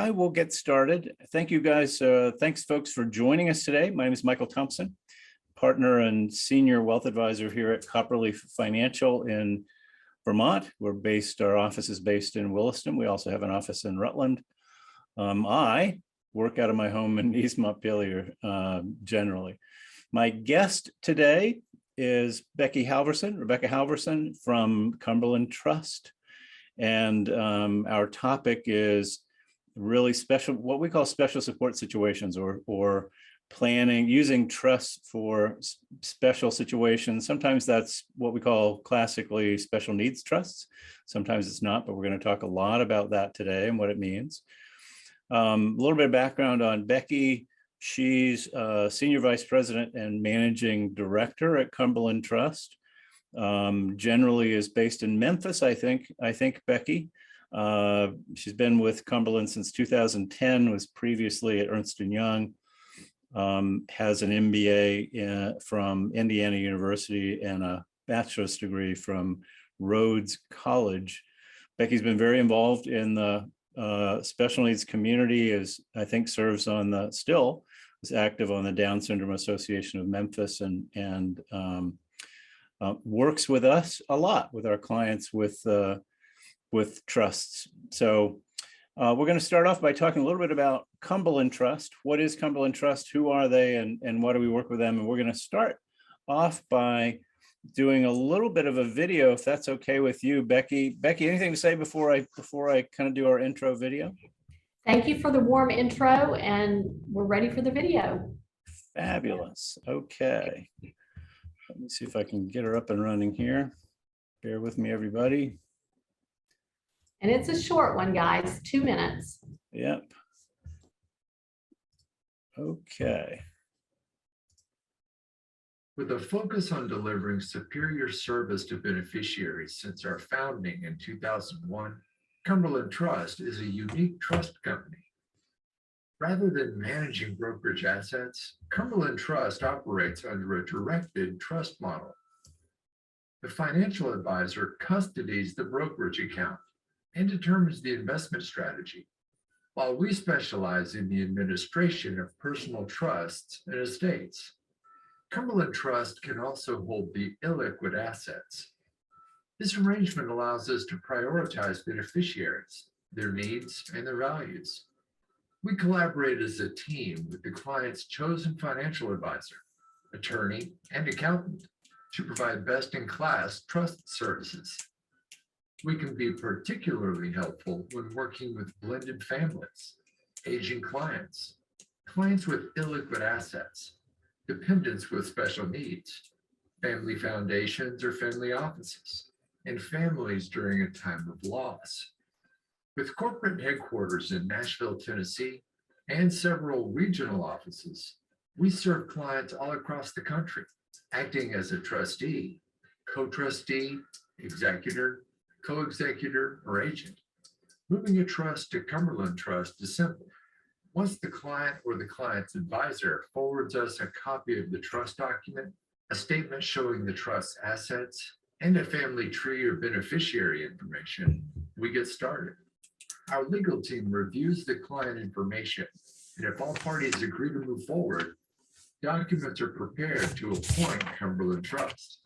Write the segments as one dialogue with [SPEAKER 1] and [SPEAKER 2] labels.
[SPEAKER 1] I will get started. Thank you guys. Thanks folks for joining us today. My name is Michael Thompson, partner and senior wealth advisor here at Copperleaf Financial in Vermont. Our office is based in Williston. We also have an office in Rutland. I work out of my home in East Montpelier generally. My guest today is Rebecca Halvorson from Cumberland Trust. And our topic is really special, what we call special support situations, or planning, using trusts for special situations. Sometimes that's what we call classically special needs trusts. Sometimes it's not, but we're going to talk a lot about that today and what it means. A little bit of background on Becky. She's Senior Vice President and Managing Director at Cumberland Trust. Generally is based in Memphis, I think Becky. She's been with Cumberland since 2010, was previously at Ernst & Young, has an MBA from Indiana University and a bachelor's degree from Rhodes College. Becky's been very involved in the special needs community, is active on the Down Syndrome Association of Memphis, and works with us a lot, with our clients, with trusts. So we're going to start off by talking a little bit about Cumberland Trust. What is Cumberland Trust? Who are they, and why do we work with them? And we're going to start off by doing a little bit of a video, if that's okay with you, Becky. Becky, anything to say before I kind of do our intro video?
[SPEAKER 2] Thank you for the warm intro, and we're ready for the video.
[SPEAKER 1] Fabulous. Okay. Let me see if I can get her up and running here. Bear with me, everybody.
[SPEAKER 2] And it's a short one, guys, 2 minutes.
[SPEAKER 1] Yep. Okay.
[SPEAKER 3] With a focus on delivering superior service to beneficiaries since our founding in 2001, Cumberland Trust is a unique trust company. Rather than managing brokerage assets, Cumberland Trust operates under a directed trust model. The financial advisor custodies the brokerage account and determines the investment strategy, while we specialize in the administration of personal trusts and estates. Cumberland Trust can also hold the illiquid assets. This arrangement allows us to prioritize beneficiaries, their needs, and their values. We collaborate as a team with the client's chosen financial advisor, attorney, and accountant to provide best-in-class trust services. We can be particularly helpful when working with blended families, aging clients, clients with illiquid assets, dependents with special needs, family foundations or family offices, and families during a time of loss. With corporate headquarters in Nashville, Tennessee, and several regional offices, we serve clients all across the country, acting as a trustee, co-trustee, executor, co-executor, or agent. Moving a trust to Cumberland Trust is simple. Once the client or the client's advisor forwards us a copy of the trust document, a statement showing the trust's assets, and a family tree or beneficiary information, we get started. Our legal team reviews the client information, and if all parties agree to move forward, documents are prepared to appoint Cumberland Trust.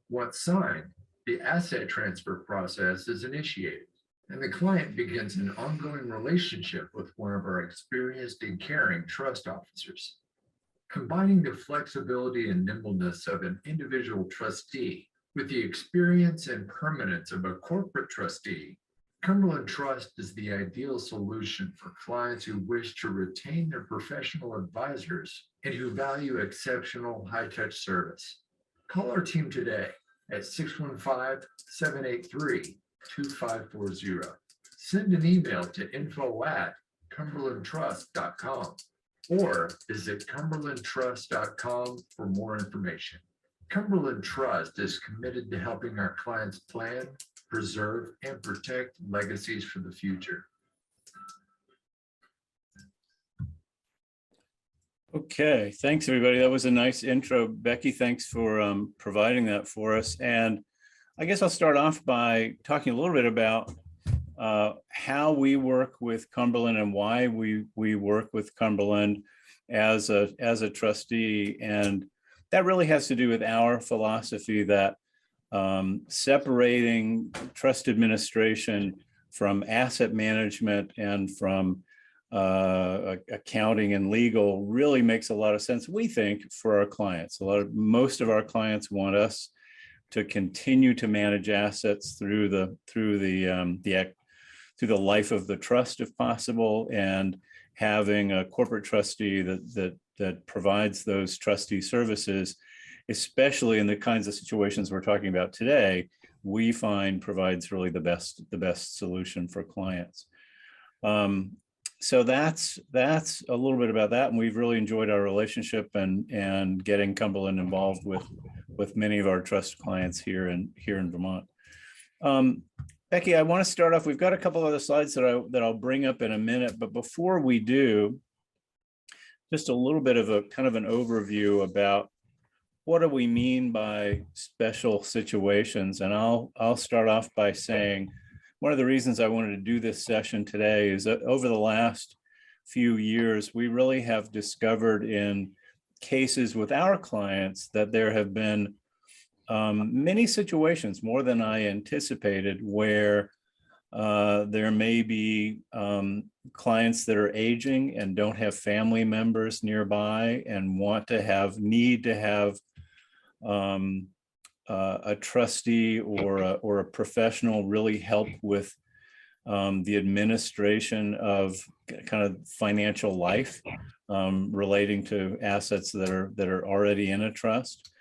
[SPEAKER 3] Once signed, the asset transfer process is initiated, and the client begins an ongoing relationship with one of our experienced and caring trust officers. Combining the flexibility and nimbleness of an individual trustee with the experience and permanence of a corporate trustee, Cumberland Trust is the ideal solution for clients who wish to retain their professional advisors and who value exceptional high-touch service. Call our team today at 615-783-2540. Send an email to info@cumberlandtrust.com or visit cumberlandtrust.com for more information. Cumberland Trust is committed to helping our clients plan, preserve, and protect legacies for the future.
[SPEAKER 1] Okay, thanks everybody. That was a nice intro. Becky, thanks for providing that for us. And I guess I'll start off by talking a little bit about how we work with Cumberland and why we work with Cumberland as a trustee. And that really has to do with our philosophy that separating trust administration from asset management and from accounting and legal really makes a lot of sense, we think, for our clients. Most of our clients want us to continue to manage assets through the life of the trust, if possible, and having a corporate trustee that provides those trustee services, especially in the kinds of situations we're talking about today, we find provides really the best solution for clients. So that's a little bit about that, and we've really enjoyed our relationship and getting Cumberland involved with many of our trust clients here in Vermont. Becky, I want to start off. We've got a couple other slides that I'll bring up in a minute, but before we do, just a little bit of a kind of an overview about what do we mean by special situations. And I'll start off by saying one of the reasons I wanted to do this session today is that over the last few years, we really have discovered in cases with our clients that there have been many situations, more than I anticipated, where there may be clients that are aging and don't have family members nearby and need to have a trustee or a professional really help with the administration of kind of financial life relating to assets that are already in a trust.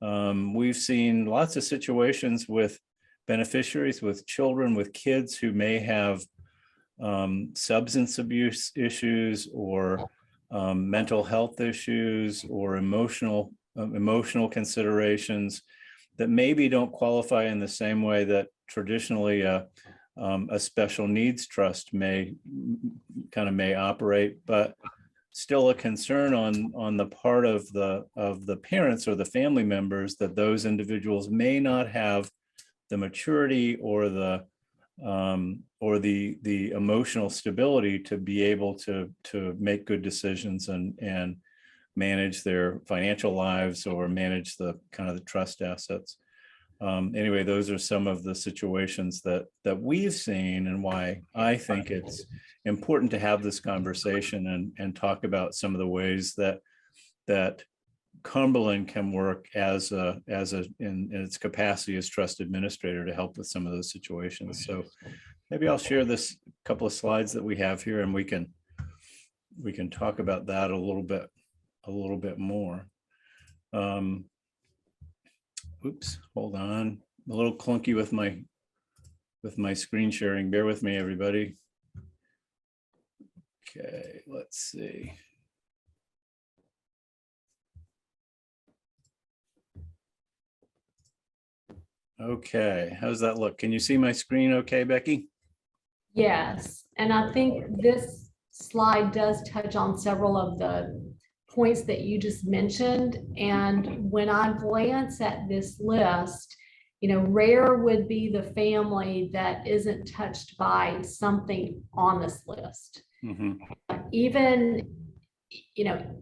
[SPEAKER 1] We've seen lots of situations with beneficiaries, with children, with kids who may have substance abuse issues or mental health issues or emotional considerations that maybe don't qualify in the same way that traditionally a special needs trust may operate, but still a concern on the part of the parents or the family members that those individuals may not have the maturity or the emotional stability to be able to make good decisions and manage their financial lives or manage the kind of the trust assets. Anyway, those are some of the situations that we've seen and why I think it's important to have this conversation and talk about some of the ways that Cumberland can work in its capacity as trust administrator to help with some of those situations. So maybe I'll share this couple of slides that we have here, and we can talk about that a little bit more. Oops, hold on. I'm a little clunky with my screen sharing. Bear with me, everybody. Okay, let's see. Okay, how's that look? Can you see my screen okay, Becky?
[SPEAKER 2] Yes, and I think this slide does touch on several of the points that you just mentioned. And when I glance at this list, rare would be the family that isn't touched by something on this list.
[SPEAKER 1] Mm-hmm.
[SPEAKER 2] Even,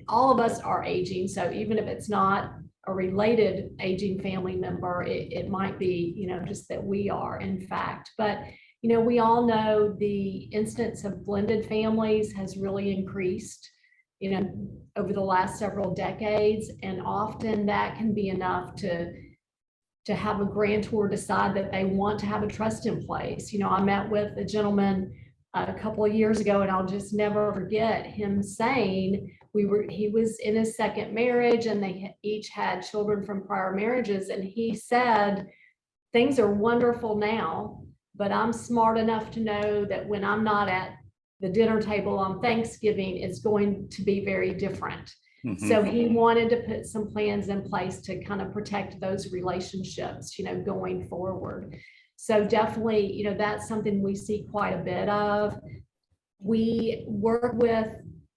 [SPEAKER 2] all of us are aging. So even if it's not a related aging family member, it might be, just that we are, in fact. But, we all know the instance of blended families has really increased, over the last several decades. And often that can be enough to have a grantor decide that they want to have a trust in place. I met with a gentleman a couple of years ago, and I'll just never forget him saying he was in his second marriage and they each had children from prior marriages. And he said, things are wonderful now, but I'm smart enough to know that when I'm not at the dinner table on Thanksgiving, it's going to be very different. Mm-hmm. So he wanted to put some plans in place to kind of protect those relationships, going forward. So definitely, that's something we see quite a bit of. We work with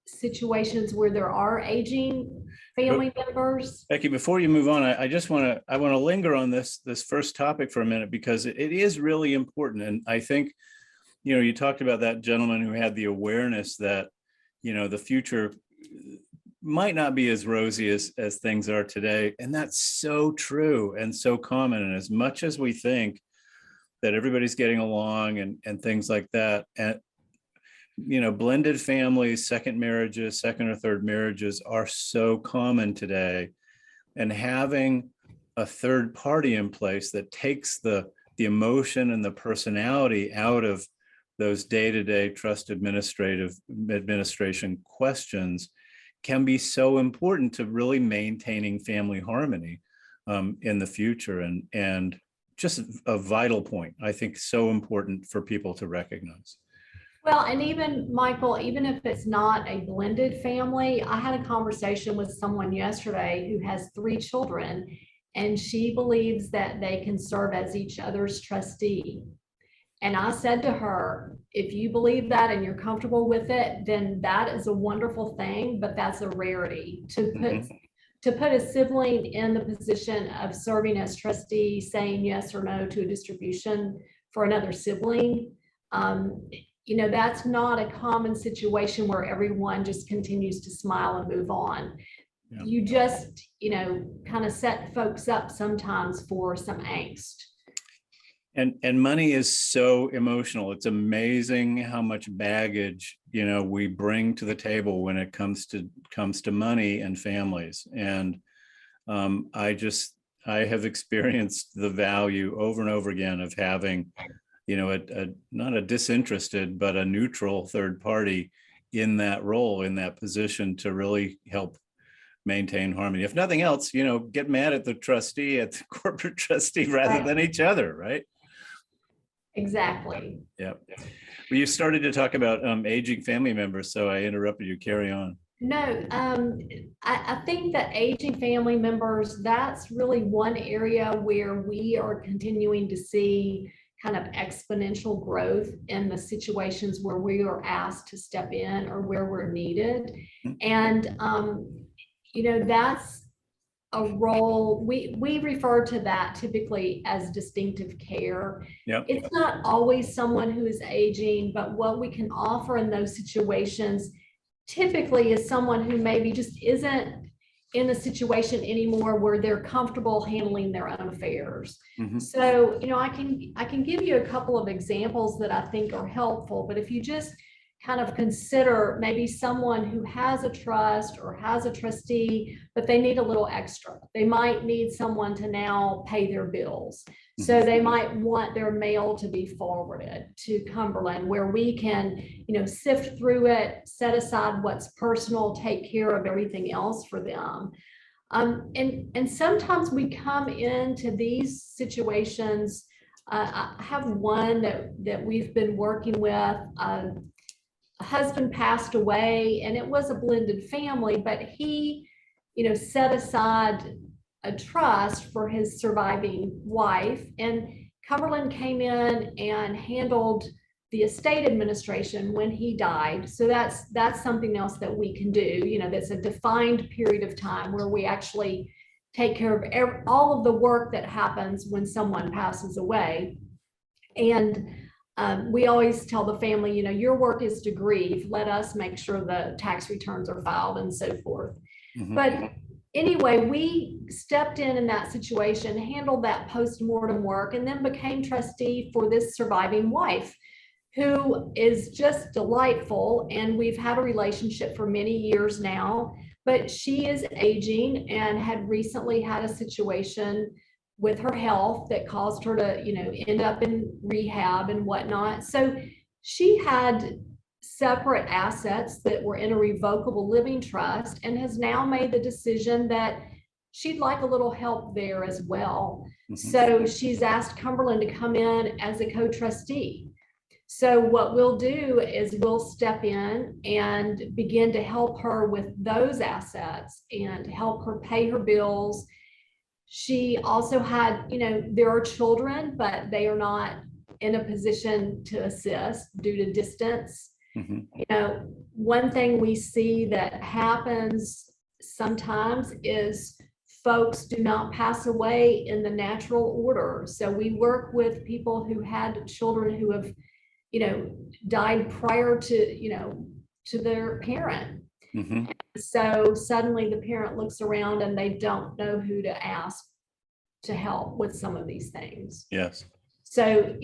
[SPEAKER 2] situations where there are aging family members.
[SPEAKER 1] Becky, before you move on, I want to linger on this first topic for a minute, because it is really important. And I think you talked about that gentleman who had the awareness that, the future might not be as rosy as things are today. And that's so true and so common. And as much as we think that everybody's getting along and things like that, and blended families, second marriages, second or third marriages are so common today. And having a third party in place that takes the emotion and the personality out of those day-to-day trust administration questions can be so important to really maintaining family harmony in the future, and just a vital point, I think, so important for people to recognize.
[SPEAKER 2] Well, and even Michael, even if it's not a blended family, I had a conversation with someone yesterday who has 3 children, and she believes that they can serve as each other's trustee. And I said to her, if you believe that and you're comfortable with it, then that is a wonderful thing, but that's a rarity. To put a sibling in the position of serving as trustee, saying yes or no to a distribution for another sibling, that's not a common situation where everyone just continues to smile and move on. Yeah. You just, kind of set folks up sometimes for some angst.
[SPEAKER 1] And money is so emotional. It's amazing how much baggage, we bring to the table when it comes to money and families. And I have experienced the value over and over again of having, not a disinterested, but a neutral third party in that role, in that position, to really help maintain harmony. If nothing else, get mad at the trustee, at the corporate trustee, rather than each other, right?
[SPEAKER 2] Exactly.
[SPEAKER 1] Yeah. Well, you started to talk about aging family members, so I interrupted you. Carry on.
[SPEAKER 2] No, I think that aging family members, that's really one area where we are continuing to see kind of exponential growth in the situations where we are asked to step in or where we're needed. And, that's a role, we refer to that typically as distinctive care. Yep. It's not always someone who is aging, but what we can offer in those situations typically is someone who maybe just isn't in a situation anymore where they're comfortable handling their own affairs. Mm-hmm. So, I can give you a couple of examples that I think are helpful, but if you just kind of consider maybe someone who has a trust or has a trustee, but they need a little extra. They might need someone to now pay their bills. Mm-hmm. So they might want their mail to be forwarded to Cumberland, where we can, sift through it, set aside what's personal, take care of everything else for them. And sometimes we come into these situations. I have one that we've been working with. A husband passed away, and it was a blended family, but he, set aside a trust for his surviving wife, and Cumberland came in and handled the estate administration when he died. So that's something else that we can do, that's a defined period of time where we actually take care of all of the work that happens when someone passes away. And we always tell the family, your work is to grieve. Let us make sure the tax returns are filed and so forth. Mm-hmm. But anyway, we stepped in that situation, handled that post-mortem work, and then became trustee for this surviving wife, who is just delightful. And we've had a relationship for many years now, but she is aging and had recently had a situation with her health that caused her to, end up in rehab and whatnot. So she had separate assets that were in a revocable living trust and has now made the decision that she'd like a little help there as well. Mm-hmm. So she's asked Cumberland to come in as a co-trustee. So what we'll do is we'll step in and begin to help her with those assets and help her pay her bills. She also had, there are children, but they are not in a position to assist due to distance. Mm-hmm. One thing we see that happens sometimes is folks do not pass away in the natural order. So we work with people who had children who have died prior to, to their parent.
[SPEAKER 1] Mhm.
[SPEAKER 2] So suddenly the parent looks around and they don't know who to ask to help with some of these things.
[SPEAKER 1] Yes.
[SPEAKER 2] So,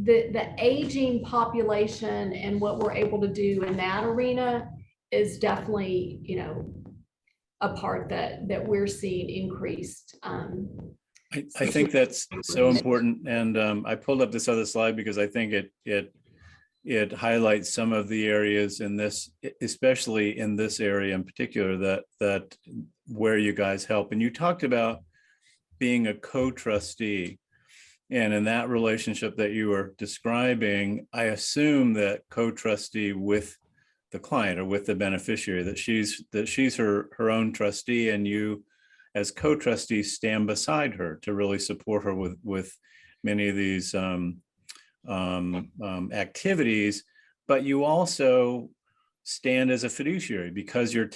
[SPEAKER 2] the aging population and what we're able to do in that arena is definitely, a part that we're seeing increased.
[SPEAKER 1] I think that's so important. And I pulled up this other slide because I think it highlights some of the areas in this, especially in this area in particular, that where you guys help. And you talked about being a co-trustee. And in that relationship that you were describing, I assume that co-trustee with the client or with the beneficiary, that she's her own trustee, and you as co-trustees stand beside her to really support her with many of these activities. But you also stand as a fiduciary because you're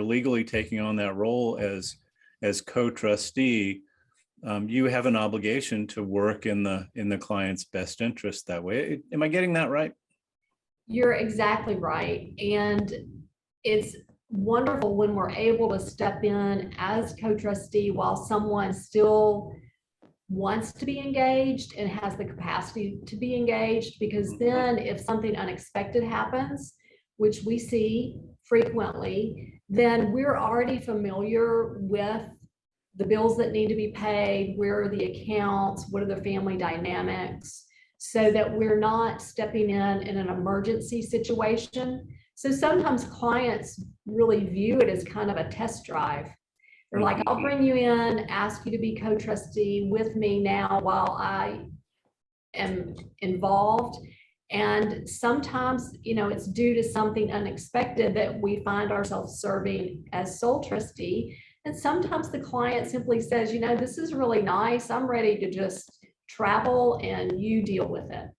[SPEAKER 1] legally taking on that role as co-trustee. You have an obligation to work in the client's best interest that way. Am I getting that right?
[SPEAKER 2] You're exactly right. And it's wonderful when we're able to step in as co-trustee while someone still wants to be engaged and has the capacity to be engaged, because then if something unexpected happens, which we see frequently, then we're already familiar with the bills that need to be paid, where are the accounts, what are the family dynamics, so that we're not stepping in an emergency situation. So sometimes clients really view it as kind of a test drive. They're like, I'll bring you in, ask you to be co-trustee with me now while I am involved. And sometimes, it's due to something unexpected that we find ourselves serving as sole trustee. And sometimes the client simply says, this is really nice. I'm ready to just travel and you deal with it.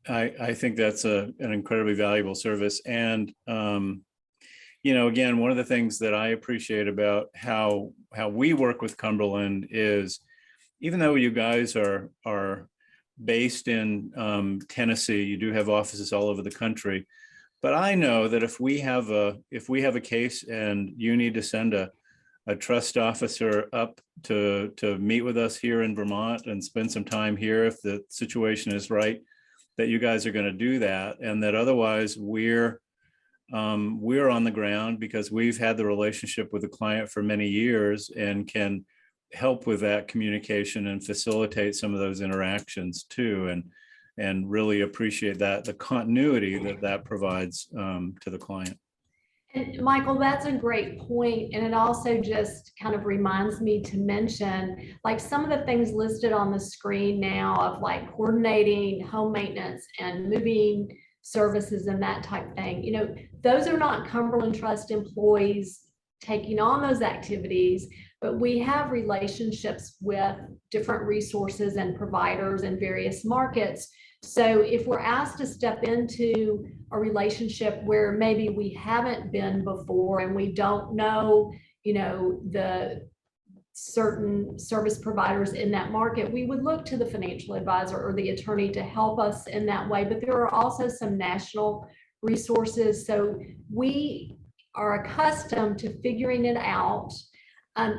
[SPEAKER 1] I think that's an incredibly valuable service. And, again, one of the things that I appreciate about how we work with Cumberland is, even though you guys are based in Tennessee, you do have offices all over the country. But I know that if we have a case and you need to send a trust officer up to meet with us here in Vermont and spend some time here, if the situation is right, that you guys are going to do that, and that otherwise we're on the ground because we've had the relationship with the client for many years and can help with that communication and facilitate some of those interactions too, and really appreciate the continuity that provides to the client.
[SPEAKER 2] And Michael, that's a great point. And it also just kind of reminds me to mention, like, some of the things listed on the screen now of like coordinating home maintenance and moving services and that type of thing. Those are not Cumberland Trust employees taking on those activities, but we have relationships with different resources and providers in various markets. So if we're asked to step into a relationship where maybe we haven't been before and we don't know, the certain service providers in that market, we would look to the financial advisor or the attorney to help us in that way. But there are also some national resources. So we are accustomed to figuring it out.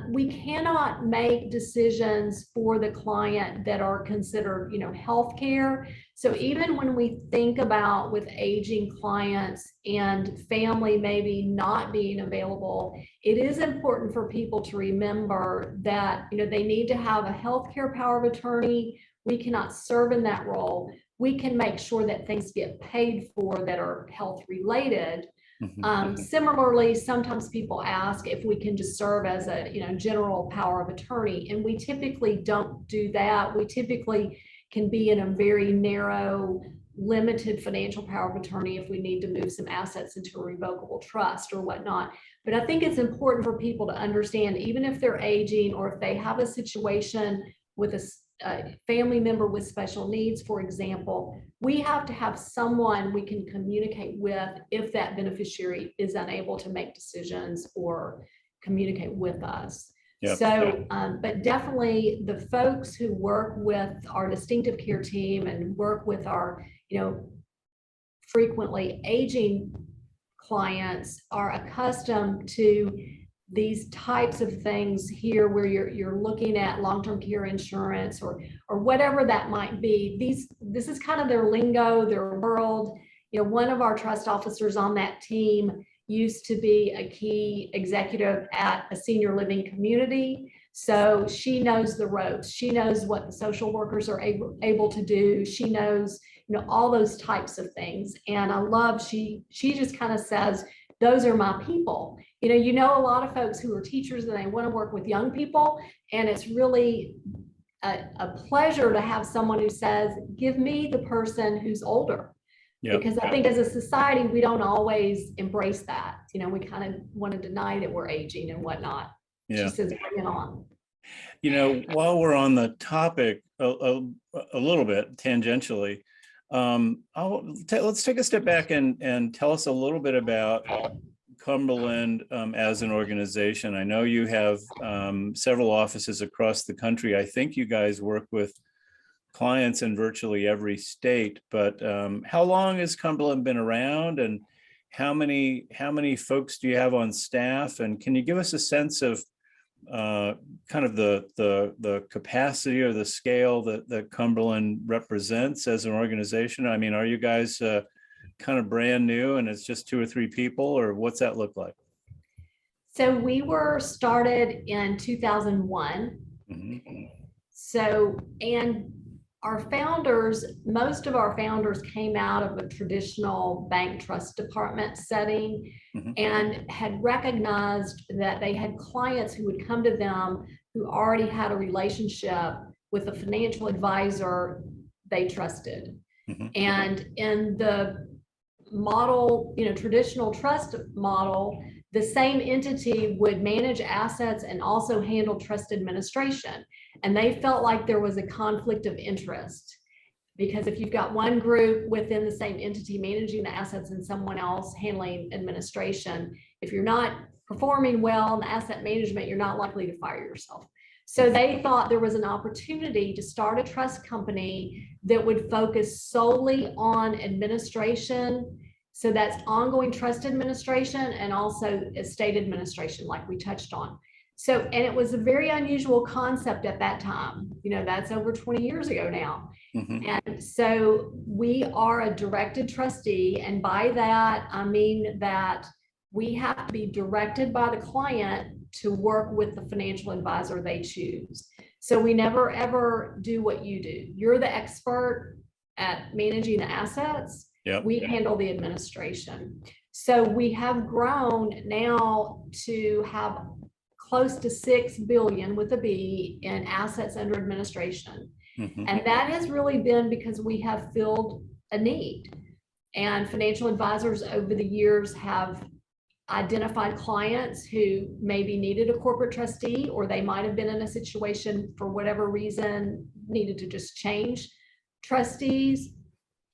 [SPEAKER 2] We cannot make decisions for the client that are considered, healthcare. So even when we think about with aging clients and family maybe not being available, it is important for people to remember that, they need to have a healthcare power of attorney. We cannot serve in that role. We can make sure that things get paid for that are health related. Similarly, sometimes people ask if we can just serve as a general power of attorney, and we typically don't do that. We typically can be in a very narrow, limited financial power of attorney if we need to move some assets into a revocable trust or whatnot. But I think it's important for people to understand, even if they're aging or if they have a situation with a family member with special needs, for example, we have to have someone we can communicate with if that beneficiary is unable to make decisions or communicate with us.
[SPEAKER 1] Yep.
[SPEAKER 2] So, but definitely the folks who work with our distinctive care team and work with our, frequently aging clients are accustomed to these types of things here where you're looking at long-term care insurance or whatever that might be. This is kind of their lingo, their world. One of our trust officers on that team used to be a key executive at a senior living community. So she knows the ropes. She knows what the social workers are able to do. She knows, all those types of things. And I love, she just kind of says, those are my people. A lot of folks who are teachers and they want to work with young people. And it's really a pleasure to have someone who says, give me the person who's older. Yep. Because I think as a society, we don't always embrace that. We kind of want to deny that we're aging and whatnot. Yeah. She says, bring it on.
[SPEAKER 1] While we're on the topic a little bit tangentially, let's take a step back and tell us a little bit about Cumberland as an organization. I know you have several offices across the country. I think you guys work with clients in virtually every state, but how long has Cumberland been around, and how many folks do you have on staff? And can you give us a sense of kind of the capacity or the scale that Cumberland represents as an organization? I mean, are you guys kind of brand new and it's just 2 or 3 people, or what's that look like?
[SPEAKER 2] So we were started in 2001. Mm-hmm. So, and most of our founders came out of a traditional bank trust department setting, mm-hmm. and had recognized that they had clients who would come to them who already had a relationship with a financial advisor they trusted. Mm-hmm. And in the model, traditional trust model, the same entity would manage assets and also handle trust administration. And they felt like there was a conflict of interest, because if you've got one group within the same entity managing the assets and someone else handling administration, if you're not performing well in the asset management, you're not likely to fire yourself. So they thought there was an opportunity to start a trust company that would focus solely on administration. So that's ongoing trust administration and also estate administration, like we touched on. So, and it was a very unusual concept at that time. That's over 20 years ago now. Mm-hmm. And so we are a directed trustee. And by that, I mean that we have to be directed by the client to work with the financial advisor they choose. So we never, ever do what you do. You're the expert at managing the assets. Yep. We handle the administration. So we have grown now to have close to 6 billion with a B in assets under administration. Mm-hmm. And that has really been because we have filled a need. And financial advisors over the years have identified clients who maybe needed a corporate trustee, or they might have been in a situation for whatever reason, needed to just change trustees.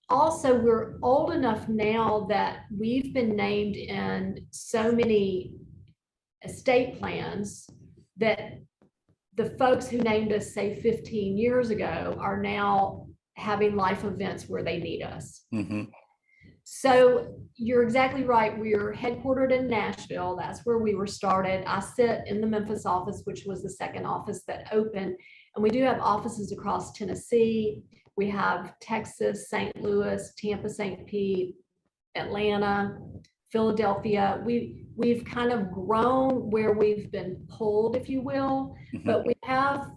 [SPEAKER 2] Also, we're old enough now that we've been named in so many estate plans that the folks who named us, say, 15 years ago are now having life events where they need us. Mm-hmm. So you're exactly right. We're headquartered in Nashville. That's where we were started. I sit in the Memphis office, which was the second office that opened. And we do have offices across Tennessee. We have Texas, St. Louis, Tampa, St. Pete, Atlanta, Philadelphia. We've kind of grown where we've been pulled, if you will, mm-hmm. but we have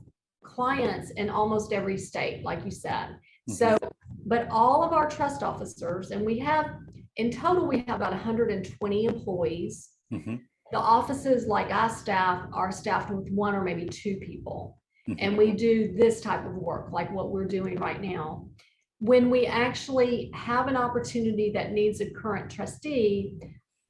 [SPEAKER 2] clients in almost every state, like you said. Mm-hmm. So, but all of our trust officers, and in total, we have about 120 employees. Mm-hmm. The offices, like our staff, are staffed with 1 or maybe 2 people. Mm-hmm. And we do this type of work, like what we're doing right now. When we actually have an opportunity that needs a current trustee,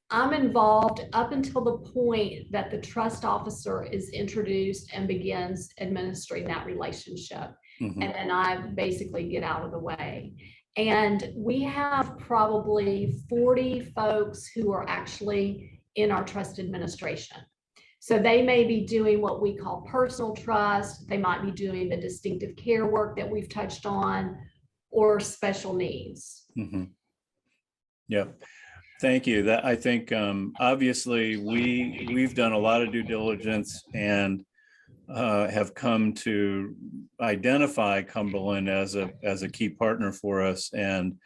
[SPEAKER 2] I'm involved up until the point that the trust officer is introduced and begins administering that relationship. Mm-hmm. And then I basically get out of the way. And we have probably 40 folks who are actually in our trust administration. So they may be doing what we call personal trust. They might be doing the distinctive care work that we've touched on, or special needs.
[SPEAKER 1] Mhm. Yeah, thank you. That I think obviously we've done a lot of due diligence and have come to identify Cumberland as a key partner for us, and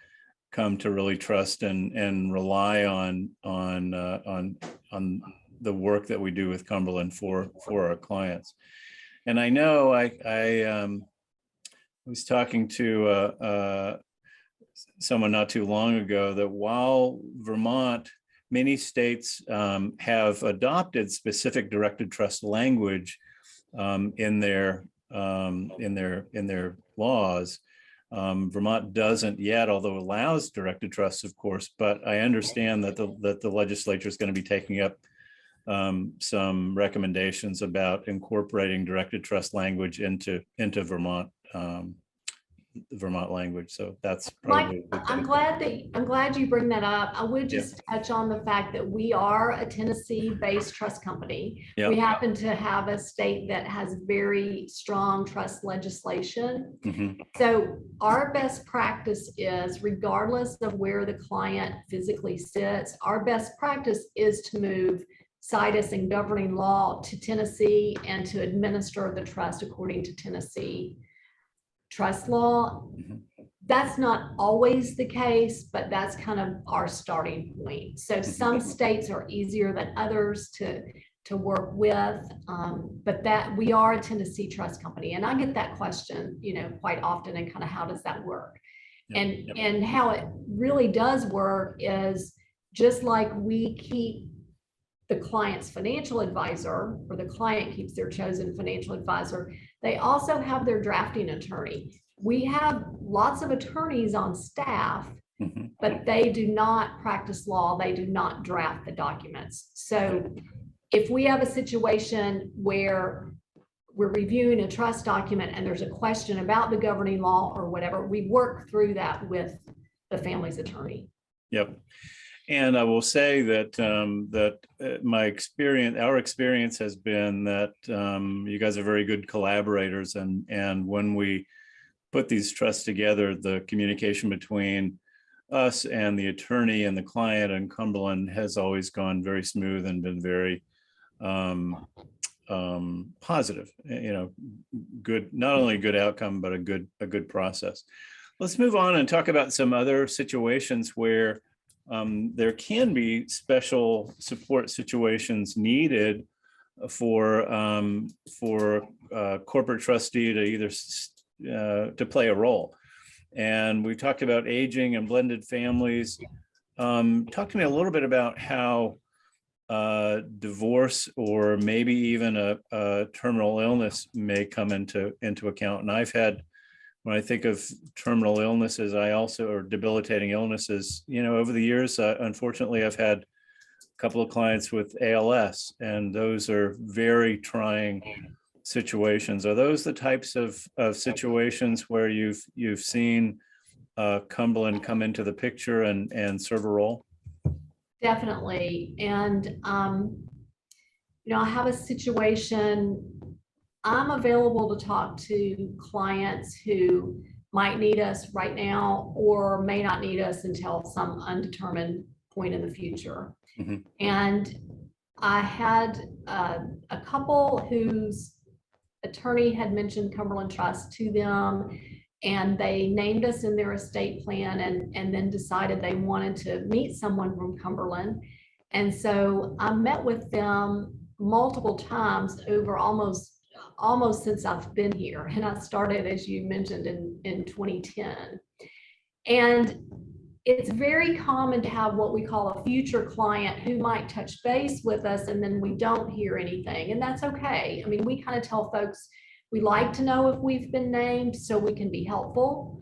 [SPEAKER 1] come to really trust and rely on the work that we do with Cumberland for our clients. And I know I was talking to someone not too long ago that while Vermont, many states have adopted specific directed trust language in their laws. Vermont doesn't yet, although it allows directed trusts, of course. But I understand that the legislature is going to be taking up some recommendations about incorporating directed trust language into Vermont. Vermont language. So that's probably
[SPEAKER 2] Mike, I'm glad you bring that up. I would just touch on the fact that we are a Tennessee-based trust company.
[SPEAKER 1] Yeah.
[SPEAKER 2] We happen to have a state that has very strong trust legislation.
[SPEAKER 1] Mm-hmm.
[SPEAKER 2] So our best practice is, regardless of where the client physically sits, our best practice is to move situs and governing law to Tennessee and to administer the trust according to Tennessee trust law.
[SPEAKER 1] Mm-hmm.
[SPEAKER 2] That's not always the case, but that's kind of our starting point. So some states are easier than others to work with, but that we are a Tennessee trust company, and I get that question, quite often, and kind of how does that work?
[SPEAKER 1] Yep.
[SPEAKER 2] And how it really does work is just like we keep the client's financial advisor, or the client keeps their chosen financial advisor, they also have their drafting attorney. We have lots of attorneys on staff,
[SPEAKER 1] Mm-hmm.
[SPEAKER 2] but they do not practice law. They do not draft the documents. So if we have a situation where we're reviewing a trust document and there's a question about the governing law or whatever, we work through that with the family's attorney.
[SPEAKER 1] Yep. And I will say that our experience has been that you guys are very good collaborators, and when we put these trusts together, the communication between us and the attorney and the client and Cumberland has always gone very smooth and been very positive. Good, not only a good outcome, but a good process. Let's move on and talk about some other situations where there can be special support situations needed for corporate trustee to either to play a role. And we talked about aging and blended families. Talk to me a little bit about how divorce or maybe even a terminal illness may come into account. And I've had, when I think of terminal illnesses, or debilitating illnesses, over the years, unfortunately, I've had a couple of clients with ALS, and those are very trying situations. Are those the types of situations where you've seen Cumberland come into the picture and serve a role?
[SPEAKER 2] Definitely. And, I have a situation. I'm available to talk to clients who might need us right now or may not need us until some undetermined point in the future.
[SPEAKER 1] Mm-hmm.
[SPEAKER 2] And I had a couple whose attorney had mentioned Cumberland Trust to them, and they named us in their estate plan, and then decided they wanted to meet someone from Cumberland. And so I met with them multiple times over almost since I've been here. And I started, as you mentioned, in 2010. And it's very common to have what we call a future client who might touch base with us, and then we don't hear anything. And that's okay. I mean, we kind of tell folks we like to know if we've been named so we can be helpful.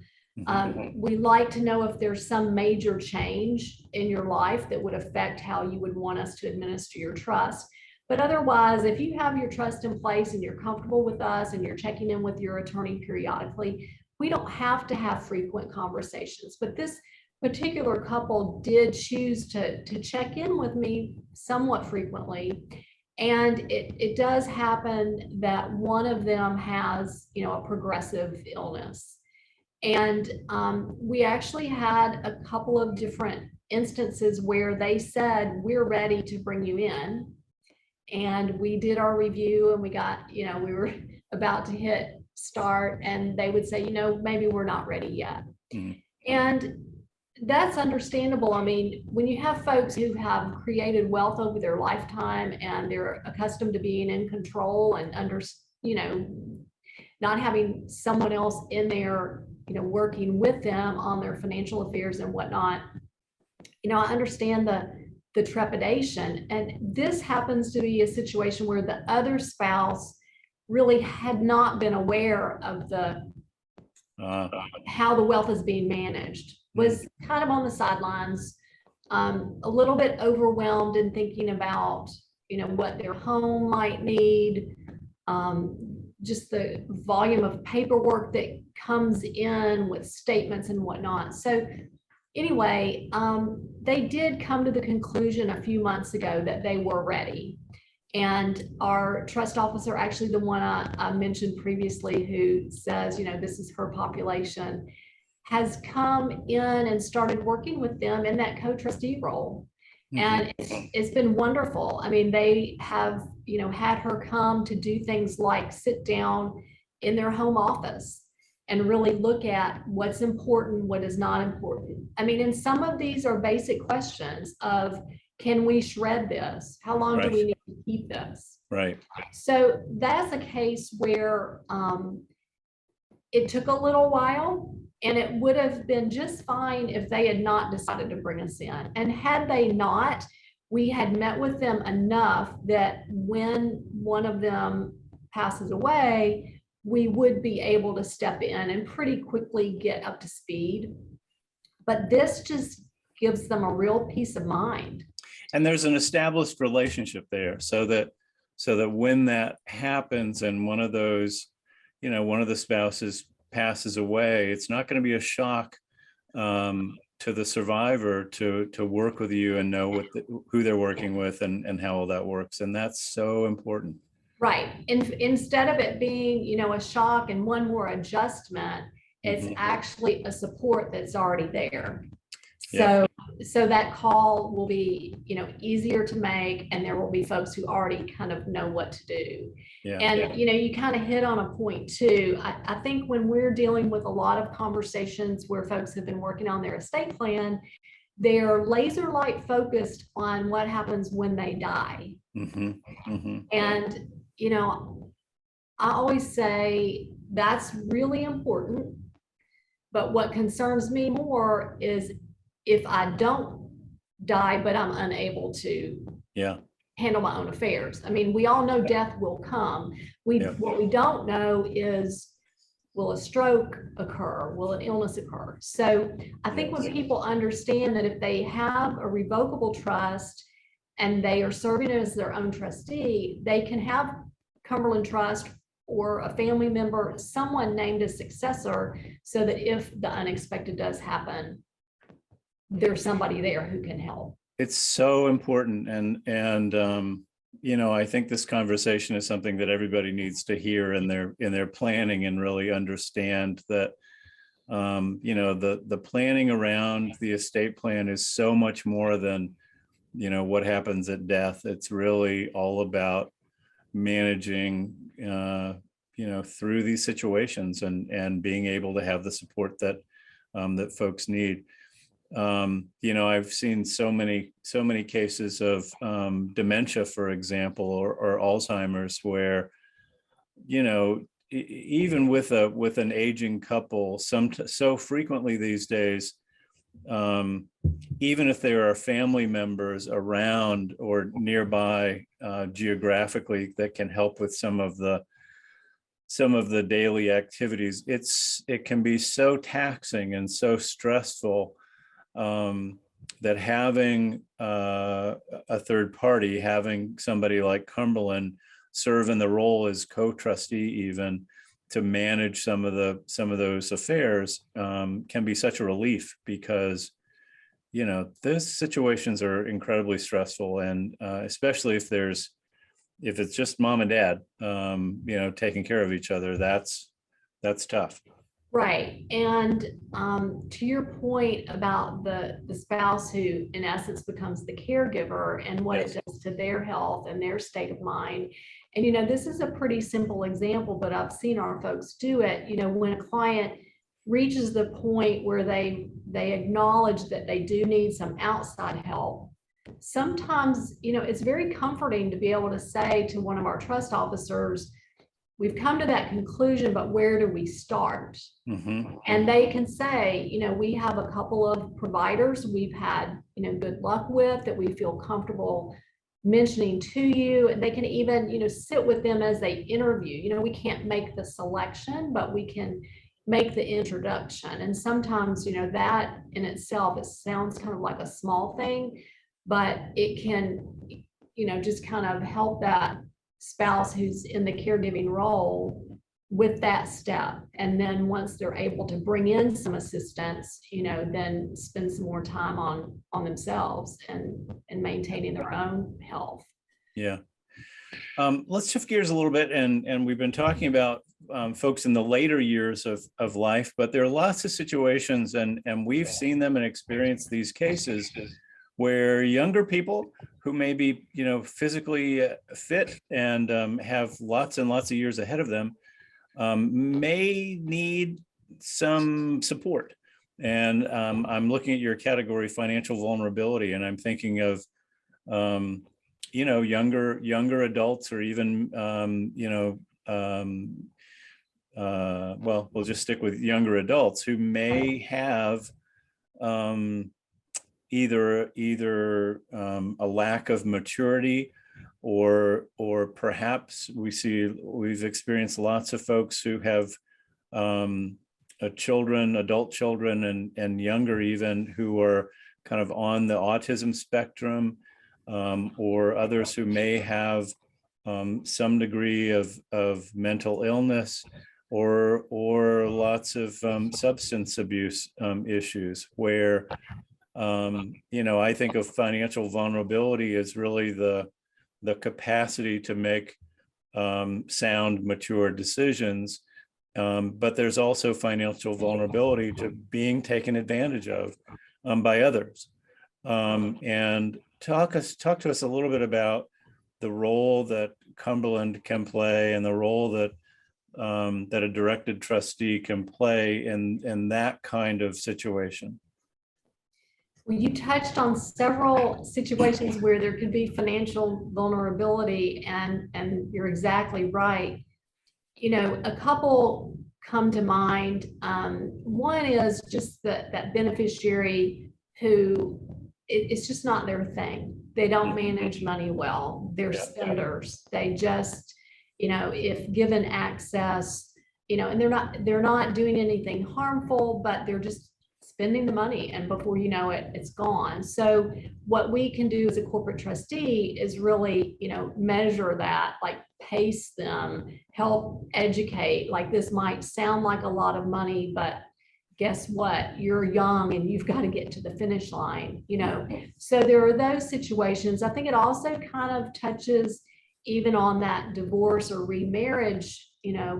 [SPEAKER 2] We like to know if there's some major change in your life that would affect how you would want us to administer your trust. But otherwise, if you have your trust in place and you're comfortable with us and you're checking in with your attorney periodically, we don't have to have frequent conversations. But this particular couple did choose to check in with me somewhat frequently. And it does happen that one of them has, a progressive illness. And we actually had a couple of different instances where they said, we're ready to bring you in. And we did our review and we got, we were about to hit start and they would say, maybe we're not ready yet.
[SPEAKER 1] Mhm.
[SPEAKER 2] And that's understandable. I mean, when you have folks who have created wealth over their lifetime and they're accustomed to being in control and not having someone else in there, working with them on their financial affairs and whatnot, I understand the trepidation. And this happens to be a situation where the other spouse really had not been aware of how the wealth is being managed, was kind of on the sidelines, a little bit overwhelmed in thinking about, what their home might need, just the volume of paperwork that comes in with statements and whatnot. So anyway, they did come to the conclusion a few months ago that they were ready. And our trust officer, actually the one I mentioned previously, who says, this is her population, has come in and started working with them in that co-trustee role.
[SPEAKER 1] Mhm.
[SPEAKER 2] And it's been wonderful. I mean, they have, had her come to do things like sit down in their home office and really look at what's important, what is not important. I mean, and some of these are basic questions of, can we shred this? How long do we need to keep this?
[SPEAKER 1] Right.
[SPEAKER 2] So that's a case where it took a little while, and it would have been just fine if they had not decided to bring us in. And had they not, we had met with them enough that when one of them passes away, we would be able to step in and pretty quickly get up to speed. But this just gives them a real peace of mind.
[SPEAKER 1] And there's an established relationship there, so that when that happens and one of those, one of the spouses passes away, it's not going to be a shock to the survivor to work with you and know who they're working with and how all that works. And that's so important.
[SPEAKER 2] Right. And instead of it being, a shock and one more adjustment, it's actually a support that's already there. So that call will be, easier to make, and there will be folks who already kind of know what to do.
[SPEAKER 1] Yeah.
[SPEAKER 2] And, you kind of hit on a point too. I think when we're dealing with a lot of conversations where folks have been working on their estate plan, they're laser light focused on what happens when they die. And, I always say that's really important. But what concerns me more is if I don't die, but I'm unable to handle my own affairs. I mean, we all know death will come. What we don't know is, will a stroke occur? Will an illness occur? So I think when people understand that if they have a revocable trust and they are serving as their own trustee, they can have Cumberland Trust or a family member, someone named as successor, so that if the unexpected does happen, there's somebody there who can help.
[SPEAKER 1] It's so important. And I think this conversation is something that everybody needs to hear in their planning and really understand that, the planning around the estate plan is so much more than, what happens at death. It's really all about managing, through these situations and being able to have the support that folks need. I've seen so many cases of dementia, for example, or Alzheimer's, where, even with an aging couple, so frequently these days, even if there are family members around or nearby geographically that can help with some of the daily activities, it can be so taxing and so stressful that having a third party, having somebody like Cumberland serve in the role as co-trustee, even to manage some of those affairs, can be such a relief, because those situations are incredibly stressful, and especially if there's if it's just mom and dad, taking care of each other, that's tough.
[SPEAKER 2] Right. And to your point about the spouse who in essence becomes the caregiver and what
[SPEAKER 1] Yes.
[SPEAKER 2] it does to their health and their state of mind. And, this is a pretty simple example, but I've seen our folks do it. When a client reaches the point where they acknowledge that they do need some outside help, sometimes, it's very comforting to be able to say to one of our trust officers, we've come to that conclusion, but where do we start?
[SPEAKER 1] Mhm.
[SPEAKER 2] And they can say, we have a couple of providers we've had, good luck with, that we feel comfortable mentioning to you. And they can even, sit with them as they interview. We can't make the selection, but we can make the introduction. And sometimes, that in itself, it sounds kind of like a small thing, but it can, just kind of help that spouse who's in the caregiving role with that step. And then once they're able to bring in some assistance, then spend some more time on themselves and maintaining their own health.
[SPEAKER 1] Yeah. Let's shift gears a little bit, and we've been talking about folks in the later years of life, but there are lots of situations, and we've seen them and experienced these cases where younger people who may be, physically fit and have lots and lots of years ahead of them may need some support. And I'm looking at your category, financial vulnerability, and I'm thinking of, younger adults, or even, well, we'll just stick with younger adults who may have either a lack of maturity, or perhaps we've experienced lots of folks who have adult children and younger even, who are kind of on the autism spectrum, or others who may have some degree of mental illness, or lots of substance abuse issues, where I think of financial vulnerability as really the capacity to make sound, mature decisions. But there's also financial vulnerability to being taken advantage of by others. And talk to us a little bit about the role that Cumberland can play, and the role that a directed trustee can play in that kind of situation.
[SPEAKER 2] Well, you touched on several situations where there could be financial vulnerability, and you're exactly right. A couple come to mind. One is just that beneficiary who it's just not their thing. They don't manage money well. They're spenders. They just, if given access, and they're not doing anything harmful, but they're just spending the money, and before you know it, it's gone. So what we can do as a corporate trustee is really, measure that, like pace them, help educate. Like, this might sound like a lot of money, but guess what? You're young and you've got to get to the finish line, So there are those situations. I think it also kind of touches even on that divorce or remarriage,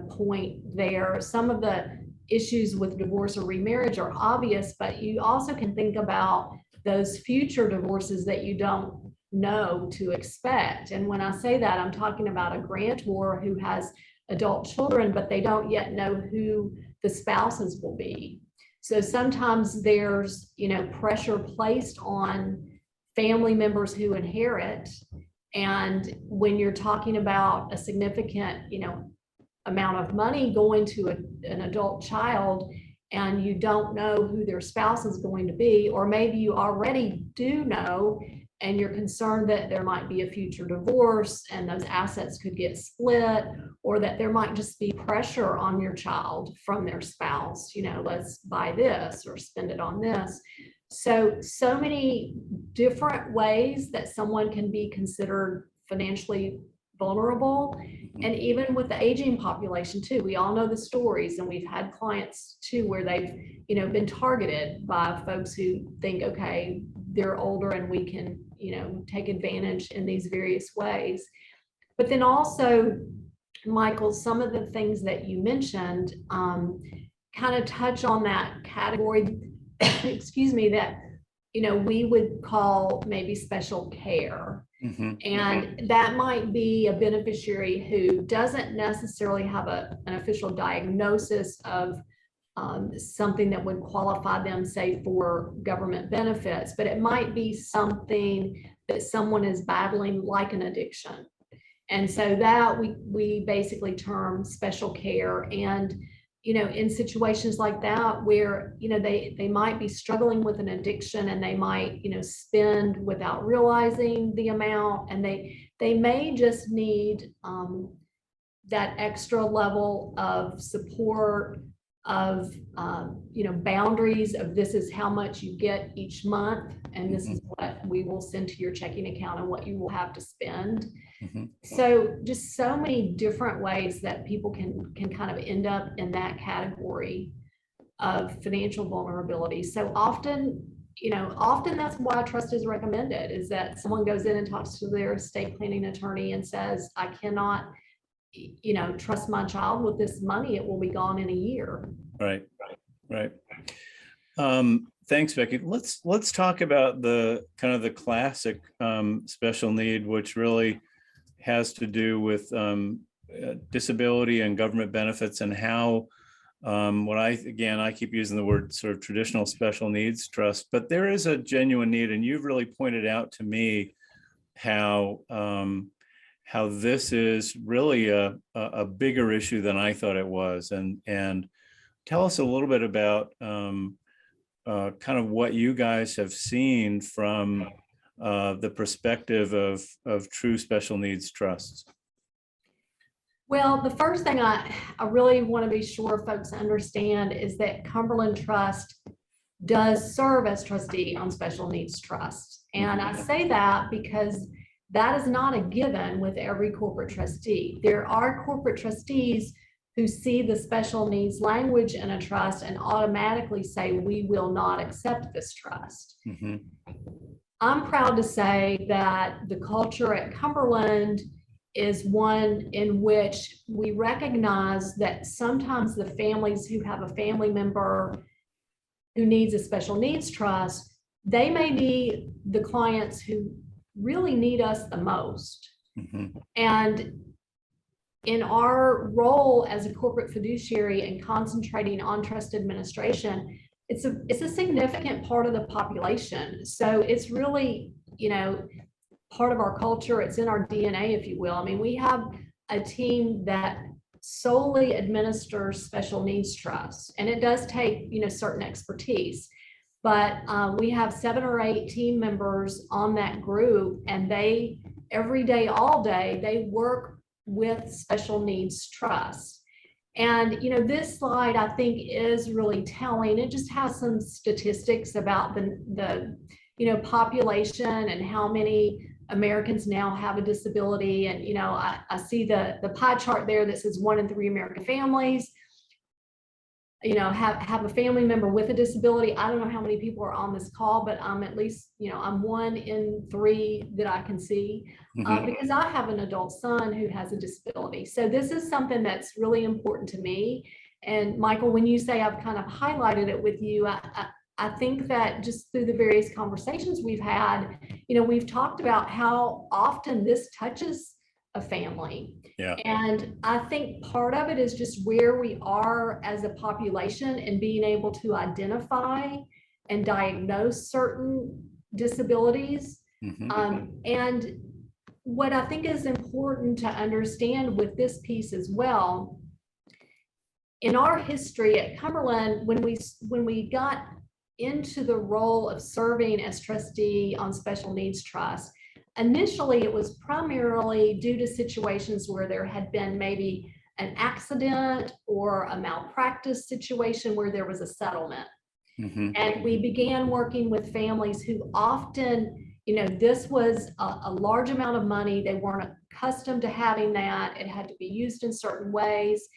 [SPEAKER 2] point there. Some of the issues with divorce or remarriage are obvious, but you also can think about those future divorces that you don't know to expect. And when I say that, I'm talking about a grantor who has adult children, but they don't yet know who the spouses will be. So sometimes there's, pressure placed on family members who inherit. And when you're talking about a significant, amount of money going to an adult child, and you don't know who their spouse is going to be, or maybe you already do know, and you're concerned that there might be a future divorce and those assets could get split, or that there might just be pressure on your child from their spouse, let's buy this or spend it on this. So many different ways that someone can be considered financially vulnerable. And even with the aging population too, we all know the stories, and we've had clients too where they've been targeted by folks who think, okay, they're older and we can take advantage in these various ways. But then also, Michael, some of the things that you mentioned kind of touch on that category, excuse me, that, we would call maybe special care. And that might be a beneficiary who doesn't necessarily have an official diagnosis of something that would qualify them, say, for government benefits, but it might be something that someone is battling, like an addiction. And so that we basically term special care. And in situations like that where they might be struggling with an addiction, and they might spend without realizing the amount, and they may just need that extra level of support, of boundaries of, this is how much you get each month, and this is what we will send to your checking account, and what you will have to spend. So just so many different ways that people can kind of end up in that category of financial vulnerability. So often that's why trust is recommended, is that someone goes in and talks to their estate planning attorney and says, I cannot trust my child with this money. It will be gone in a year.
[SPEAKER 1] Right. Thanks, Becky. Let's talk about the kind of the classic special need, which really has to do with disability and government benefits, and how I keep using the word sort of traditional special needs trust, but there is a genuine need, and you've really pointed out to me how this is really a bigger issue than I thought it was, and tell us a little bit about kind of what you guys have seen from the perspective of true special needs trusts.
[SPEAKER 2] Well, the first thing I really want to be sure folks understand is that Cumberland Trust does serve as trustee on special needs trusts. And I say that because that is not a given with every corporate trustee. There are corporate trustees who see the special needs language in a trust and automatically say, we will not accept this trust. I'm proud to say that the culture at Cumberland is one in which we recognize that sometimes the families who have a family member who needs a special needs trust, they may be the clients who really need us the most. And in our role as a corporate fiduciary and concentrating on trust administration, it's a significant part of the population. So it's really, part of our culture. It's in our DNA, if you will. I mean, we have a team that solely administers special needs trusts, and it does take, certain expertise. But we have 7 or 8 team members on that group, and they, every day, all day, they work with special needs trusts. And, this slide, I think, is really telling. It just has some statistics about the population and how many Americans now have a disability. And, I see the pie chart there that says 1 in 3 American families, have a family member with a disability. I don't know how many people are on this call, but I'm at least, I'm 1 in 3 that I can see, because I have an adult son who has a disability. So this is something that's really important to me. And Michael, when you say I've kind of highlighted it with you, I think that just through the various conversations we've had, we've talked about how often this touches a family.
[SPEAKER 1] Yeah.
[SPEAKER 2] And I think part of it is just where we are as a population and being able to identify and diagnose certain disabilities. And what I think is important to understand with this piece as well, in our history at Cumberland, when we got into the role of serving as trustee on special needs trust, initially it was primarily due to situations where there had been maybe an accident or a malpractice situation where there was a settlement. And we began working with families who often, this was a large amount of money. They weren't accustomed to having that. It had to be used in certain ways.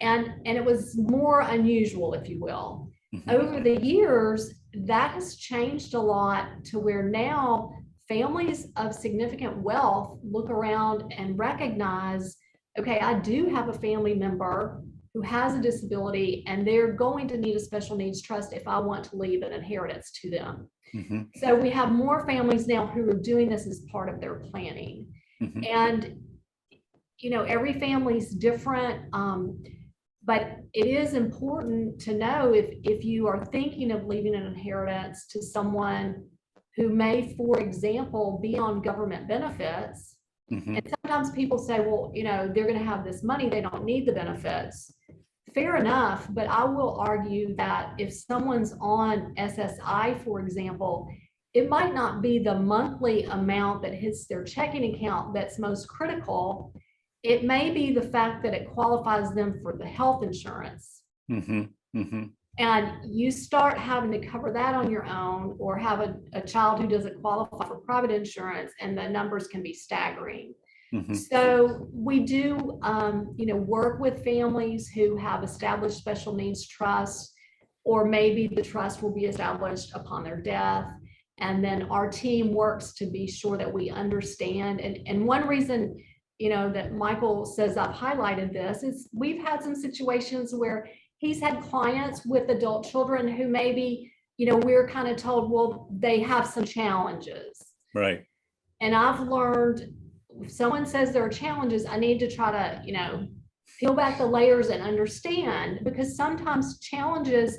[SPEAKER 2] And it was more unusual, if you will. Over the years, that has changed a lot to where now families of significant wealth look around and recognize, okay, I do have a family member who has a disability and they're going to need a special needs trust if I want to leave an inheritance to them.
[SPEAKER 1] Mhm.
[SPEAKER 2] So we have more families now who are doing this as part of their planning.
[SPEAKER 1] Mhm.
[SPEAKER 2] And, every family's different. But it is important to know if you are thinking of leaving an inheritance to someone who may, for example, be on government benefits.
[SPEAKER 1] Mhm.
[SPEAKER 2] And sometimes people say, well, they're going to have this money, they don't need the benefits. Fair enough, but I will argue that if someone's on SSI, for example, it might not be the monthly amount that hits their checking account that's most critical. It may be the fact that it qualifies them for the health insurance.
[SPEAKER 1] Mhm. Mhm.
[SPEAKER 2] And you start having to cover that on your own, or have a child who doesn't qualify for private insurance, and the numbers can be staggering.
[SPEAKER 1] Mhm.
[SPEAKER 2] So we do, work with families who have established special needs trusts, or maybe the trust will be established upon their death. And then our team works to be sure that we understand. And one reason, that Michael says I've highlighted this is we've had some situations where he's had clients with adult children who maybe, we're kind of told, well, they have some challenges.
[SPEAKER 1] Right.
[SPEAKER 2] And I've learned, if someone says there are challenges, I need to try to, peel back the layers and understand, because sometimes challenges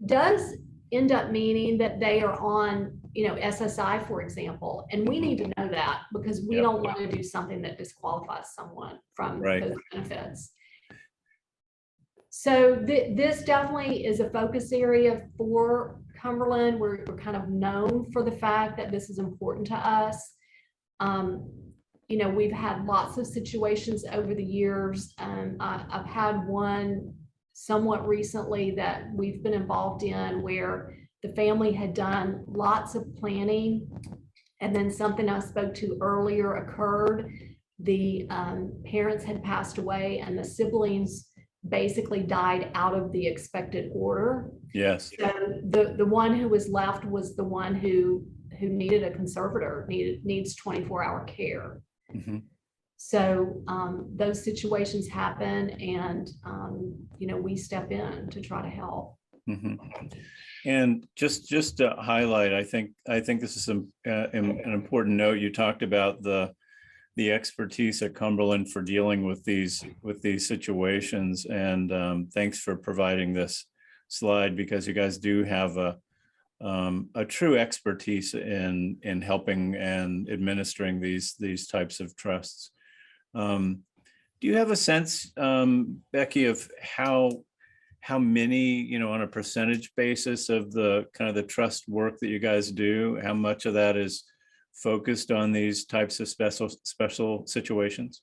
[SPEAKER 2] does end up meaning that they are on, SSI, for example, and we need to know that, because we
[SPEAKER 1] Yep.
[SPEAKER 2] don't want to do something that disqualifies someone from
[SPEAKER 1] Right.
[SPEAKER 2] those benefits. So this definitely is a focus area for Cumberland. We're kind of known for the fact that this is important to us. We've had lots of situations over the years. I've had one somewhat recently that we've been involved in where the family had done lots of planning, and then something I spoke to earlier occurred. The parents had passed away, and the siblings basically died out of the expected order.
[SPEAKER 1] Yes.
[SPEAKER 2] So the one who was left was the one who needed a conservator, needs 24-hour care.
[SPEAKER 1] Mhm.
[SPEAKER 2] So those situations happen, and we step in to try to help.
[SPEAKER 1] Mhm. And just to highlight, I think this is an important note. You talked about the expertise at Cumberland for dealing with these situations, and thanks for providing this slide, because you guys do have a true expertise in helping and administering these types of trusts. Do you have a sense, Becky, of how many, on a percentage basis of the kind of the trust work that you guys do, how much of that is focused on these types of special situations?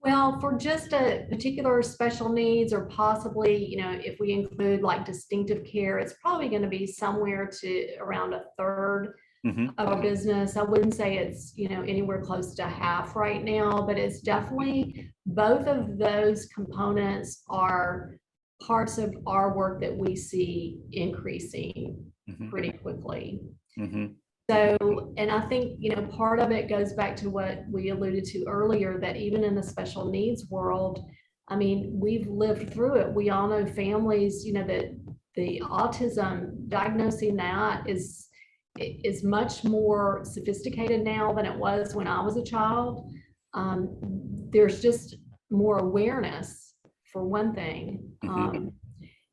[SPEAKER 2] Well, for just a particular special needs, or possibly, if we include like distinctive care, it's probably going to be somewhere to around a third
[SPEAKER 1] Mhm.
[SPEAKER 2] of our business. I wouldn't say it's, anywhere close to half right now, but it's definitely, both of those components are parts of our work that we see increasing
[SPEAKER 1] Mhm.
[SPEAKER 2] pretty quickly.
[SPEAKER 1] Mhm.
[SPEAKER 2] So, and I think, part of it goes back to what we alluded to earlier, that even in the special needs world, I mean, we've lived through it. We all know families, that the autism, diagnosing that is much more sophisticated now than it was when I was a child. There's just more awareness, for one thing.
[SPEAKER 1] Mhm.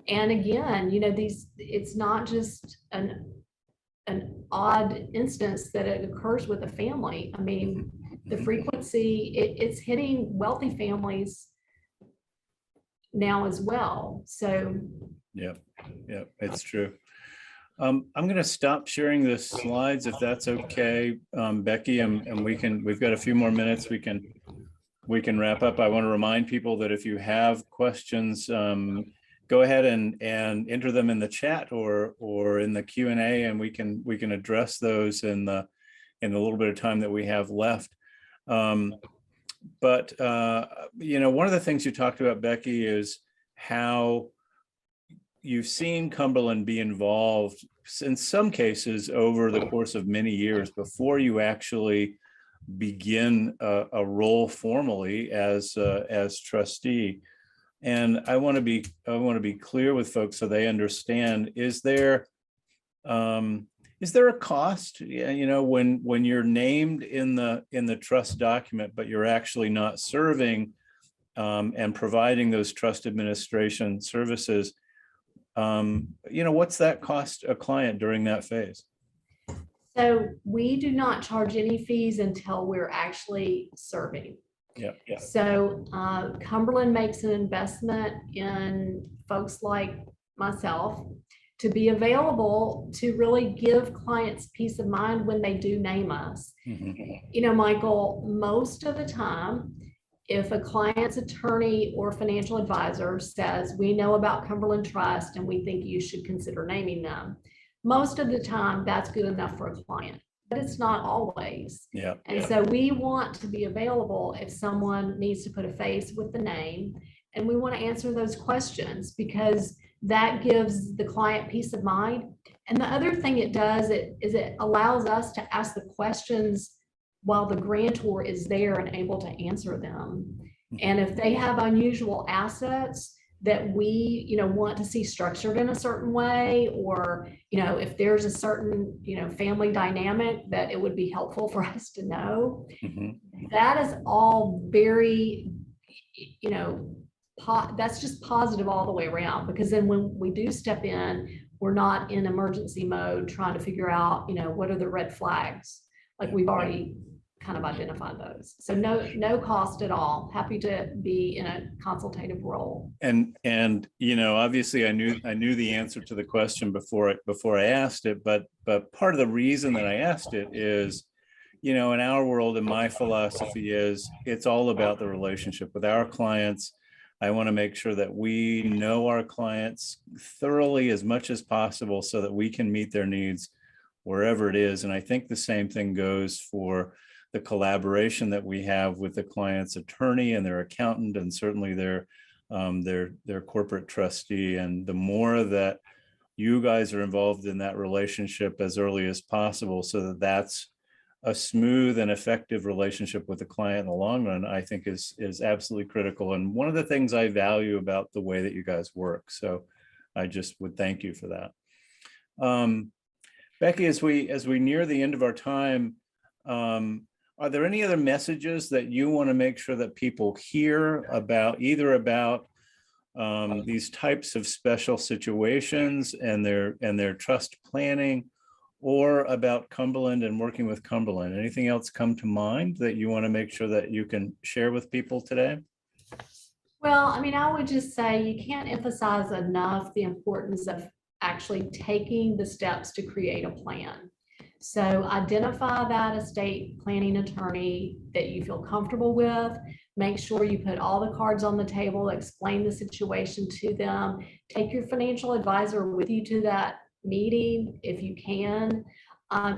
[SPEAKER 2] And again, it's not just an odd instance that it occurs with a family. I mean, the frequency, it's hitting wealthy families now as well. So
[SPEAKER 1] Yep, it's true. I'm going to stop sharing the slides if that's okay, Becky, and we've got a few more minutes. We can wrap up. I want to remind people that if you have questions, go ahead and enter them in the chat or in the Q&A, and we can address those in the little bit of time that we have left. But one of the things you talked about, Becky, is how you've seen Cumberland be involved in some cases over the course of many years before you actually begin a role formally as trustee. And I want to be clear with folks so they understand, is there a cost? You know, when you're named in the trust document, but you're actually not serving and providing those trust administration services, you know, what's that cost a client during that phase?
[SPEAKER 2] So we do not charge any fees until we're actually serving.
[SPEAKER 1] Yeah.
[SPEAKER 2] So Cumberland makes an investment in folks like myself to be available to really give clients peace of mind when they do name us.
[SPEAKER 1] Mhm.
[SPEAKER 2] You know, Michael, most of the time, if a client's attorney or financial advisor says, we know about Cumberland Trust and we think you should consider naming them, most of the time that's good enough for a client, but it's not always.
[SPEAKER 1] Yeah.
[SPEAKER 2] And so we want to be available if someone needs to put a face with the name, and we want to answer those questions because that gives the client peace of mind. And the other thing it does is it allows us to ask the questions while the grantor is there and able to answer them. And if they have unusual assets that we, you know, want to see structured in a certain way, or, you know, if there's a certain, you know, family dynamic that it would be helpful for us to know,
[SPEAKER 1] Mhm.
[SPEAKER 2] that is all very, you know, that's just positive all the way around, because then when we do step in, we're not in emergency mode trying to figure out, you know, what are the red flags? Like we've already kind of identified those. So no cost at all. Happy to be in a consultative role.
[SPEAKER 1] And you know, obviously I knew the answer to the question before I asked it, but part of the reason that I asked it is, you know, in our world, and my philosophy is it's all about the relationship with our clients. I want to make sure that we know our clients thoroughly as much as possible so that we can meet their needs wherever it is. And I think the same thing goes for the collaboration that we have with the client's attorney and their accountant, and certainly their corporate trustee. And the more that you guys are involved in that relationship as early as possible, so that that's a smooth and effective relationship with the client in the long run, I think is absolutely critical. And one of the things I value about the way that you guys work. So I just would thank you for that. Becky, as we near the end of our time, are there any other messages that you want to make sure that people hear about, either about these types of special situations and their trust planning, or about Cumberland and working with Cumberland? Anything else come to mind that you want to make sure that you can share with people today?
[SPEAKER 2] Well, I mean, I would just say you can't emphasize enough the importance of actually taking the steps to create a plan. So identify that estate planning attorney that you feel comfortable with. Make sure you put all the cards on the table, explain the situation to them. Take your financial advisor with you to that meeting if you can.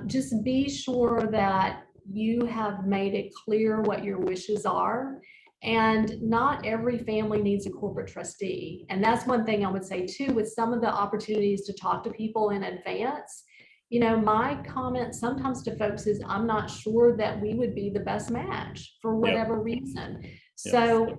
[SPEAKER 2] Just be sure that you have made it clear what your wishes are. And not every family needs a corporate trustee. And that's one thing I would say too, with some of the opportunities to talk to people in advance. You know, my comment sometimes to folks is, I'm not sure that we would be the best match for whatever reason. So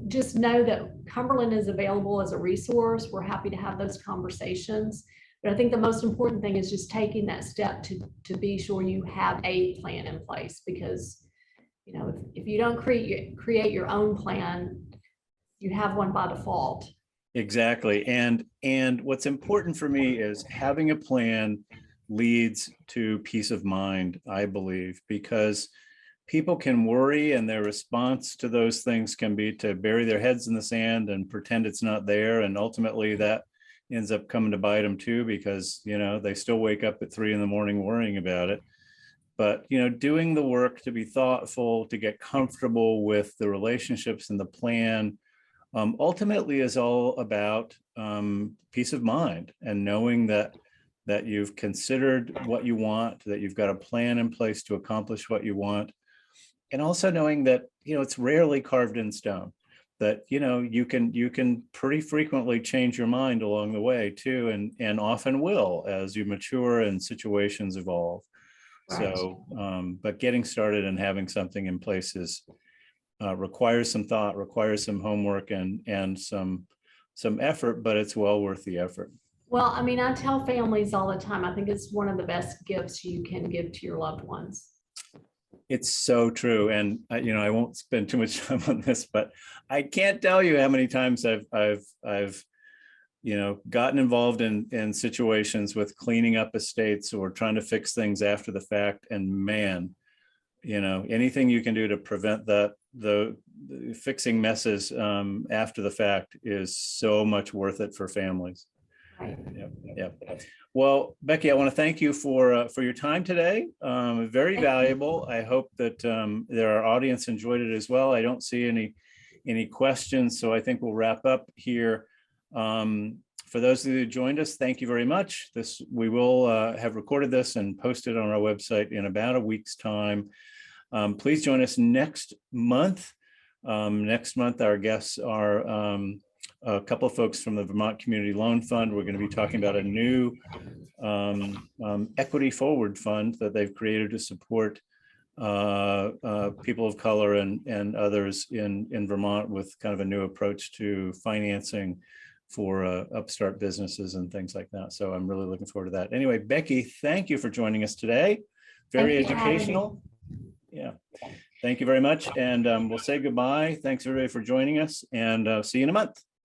[SPEAKER 2] just know that Cumberland is available as a resource. We're happy to have those conversations. But I think the most important thing is just taking that step to be sure you have a plan in place, because, you know, if you don't create your own plan, you have one by default.
[SPEAKER 1] Exactly. And what's important for me is having a plan leads to peace of mind, I believe, because people can worry and their response to those things can be to bury their heads in the sand and pretend it's not there. And ultimately that ends up coming to bite them too, because, you know, they still wake up at 3 a.m. worrying about it. But, you know, doing the work to be thoughtful, to get comfortable with the relationships and the plan, ultimately is all about peace of mind, and knowing that you've considered what you want, that you've got a plan in place to accomplish what you want. And also knowing that, you know, it's rarely carved in stone. that, you can pretty frequently change your mind along the way too, and often will as you mature and situations evolve.
[SPEAKER 2] Right.
[SPEAKER 1] So, but getting started and having something in place is requires some thought, requires some homework and some effort, but it's well worth the effort.
[SPEAKER 2] Well, I mean, I tell families all the time, I think it's one of the best gifts you can give to your loved ones.
[SPEAKER 1] It's so true. And I won't spend too much time on this, but I can't tell you how many times I've gotten involved in situations with cleaning up estates or trying to fix things after the fact. And man, anything you can do to prevent the fixing messes after the fact is so much worth it for families.
[SPEAKER 2] Right.
[SPEAKER 1] Yep. Well, Becky, I want to thank you for your time today. Very valuable. I hope that our audience enjoyed it as well. I don't see any questions, so I think we'll wrap up here. For those of you who joined us, thank you very much. We will have recorded this and posted on our website in about a week's time. Please join us next month. Next month, our guests are a couple of folks from the Vermont Community Loan Fund. We're going to be talking about a new equity forward fund that they've created to support people of color and others in Vermont with kind of a new approach to financing for upstart businesses and things like that. So I'm really looking forward to that. Anyway, Becky, thank you for joining us today. Very educational. Yeah. Thank you very much. And we'll say goodbye. Thanks everybody for joining us, and see you in a month.